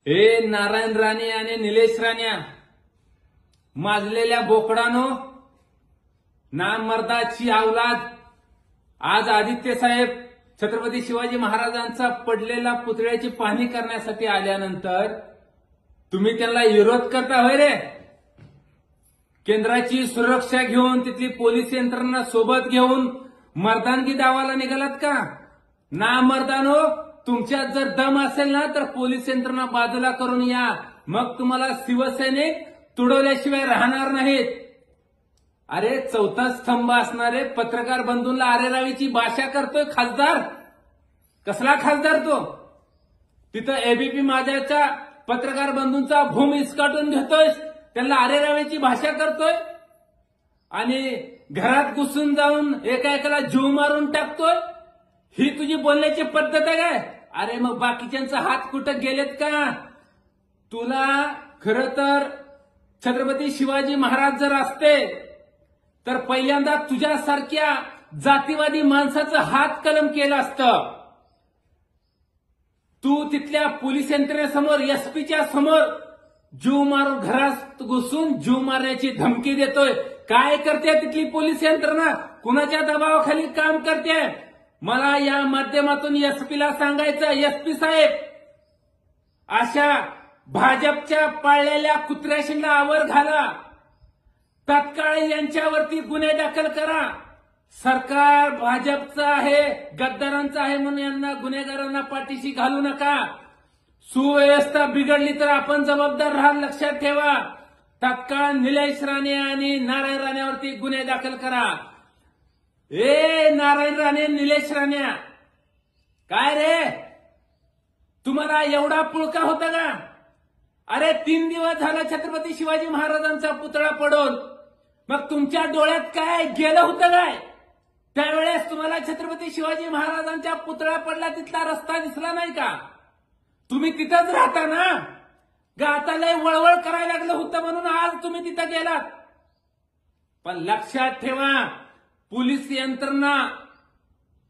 हे नारायण राणे आणि निलेश राण्या, माजलेल्या बोकडानो, नामर्दाची अवलाद, आज आदित्य साहेब छत्रपती शिवाजी महाराजांचा पडलेला पुतळ्याची पाहणी करण्यासाठी आल्यानंतर तुम्ही त्यांना विरोध करता होय रे? केंद्राची सुरक्षा घेऊन तिथली पोलीस यंत्रणा सोबत घेऊन मर्दानगी दावाला निघालात का? नामर्दानो, तुमच्यात जर दम असेल ना तर पोलीस यंत्रणा बाजूला करून या, मग तुम्हाला शिवसैनिक तुडवल्याशिवाय राहणार नाहीत. अरे चौथा स्तंभ असणारे पत्रकार बंधूंना आरेरावीची भाषा करतोय खासदार. कसला खासदार तो? तिथं एबीपी माझ्याच्या पत्रकार बंधूंचा भूम इसकाटून घेतोय, त्यांना आरेरावीची भाषा करतोय आणि घरात घुसून जाऊन एका एकाला जीव मारून टाकतोय. ही तुझी बोलण्याची पद्धत आहे काय? अरे मग बाकीच्यांचा हात कुठं गेलेत का? तुला खरं तर छत्रपती शिवाजी महाराज जर असते तर पहिल्यांदा तुझ्यासारख्या जातीवादी माणसाचं हात कलम केलं असतं. तू तिथल्या पोलीस यंत्रणेसमोर, एसपीच्या समोर जीव मारून घरात घुसून जीव मारण्याची धमकी देतोय. काय करते तिथली पोलीस यंत्रणा? कुणाच्या दबावाखाली काम करते? मला या माध्यमातून एसपीला सांगायचं, एसपी साहेब, अशा भाजपच्या पाळलेल्या कुत्र्याशीला आवर घाला, तत्काळ यांच्यावरती गुन्हे दाखल करा. सरकार भाजपचं आहे, गद्दारांचं आहे म्हणून यांना, गुन्हेगारांना पाठीशी घालू नका. सुव्यवस्था बिघडली तर आपण जबाबदार राहाल, लक्षात ठेवा. तत्काळ निलेश राणे आणि नारायण राणेवरती गुन्हे दाखल करा. ए नारायण राणे, निलेश राण्या, काय रे तुम्हाला एवढा पुळका होता का? अरे 3 दिवस झाला छत्रपती शिवाजी महाराजांचा पुतळा पडून, मग तुमच्या डोळ्यात काय गेलं होतं काय? त्यावेळेस तुम्हाला छत्रपती शिवाजी महाराजांच्या पुतळा पडला तिथला रस्ता दिसला नाही का? तुम्ही तिथंच राहता ना? आता लय वळवळ करायला लागलं होतं म्हणून आज तुम्ही तिथं गेलात. पण लक्षात ठेवा, पोलीस यंत्रणा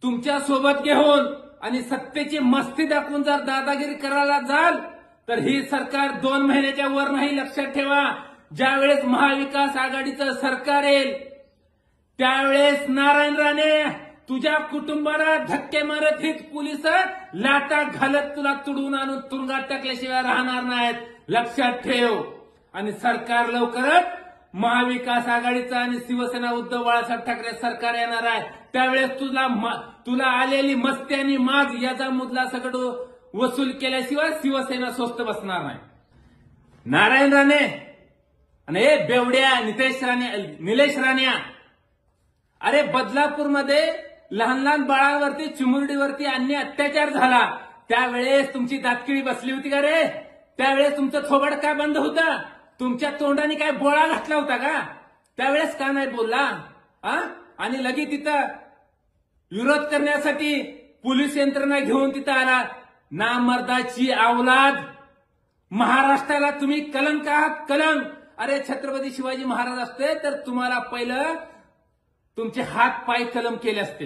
तुमच्या सोबत घेऊन आणि सत्तेची मस्ती दाखवून जर दादागिरी करायला जाल तर ही सरकार 2 महिन्याच्या वर नाही. लक्षात ठेवा, ज्यावेळेस महाविकास आघाडीचं सरकार येईल त्यावेळेस नारायण राणे तुझ्या कुटुंबाला धक्के मारत हीच पोलिस लाटा घालत तुला तुडून आणून तुरुंगात टाकल्याशिवाय राहणार नाहीत. लक्षात ठेव. आणि सरकार लवकरच महाविकास आघाडीचं आणि शिवसेना उद्धव बाळासाहेब ठाकरे सरकार येणार आहे. त्यावेळेस तुला आलेली मस्ती आणि माग याचा मुदला सकट वसूल केल्याशिवाय शिवसेना स्वस्त बसणार नाही. नारायण राणे आणि हे बेवड्या निलेश राण्या, अरे बदलापूरमध्ये लहान लहान बाळांवरती, चिमुरडीवरती अन्याय अत्याचार झाला, त्यावेळेस तुमची दातकिळी बसली होती का रे? त्यावेळेस तुमचं थोबड काय बंद होतं? तुमच्या तोंडाने काय बोळा घातला होता का? त्यावेळेस का नाही बोलला? आणि लगेच तिथं विरोध करण्यासाठी पोलीस यंत्रणा घेऊन तिथं आला. नामर्दाची अवलाद, महाराष्ट्राला तुम्ही कलंक आहात, कलंक. अरे छत्रपती शिवाजी महाराज असते तर तुम्हाला पहिलं तुमचे हात पाय कलम केले असते.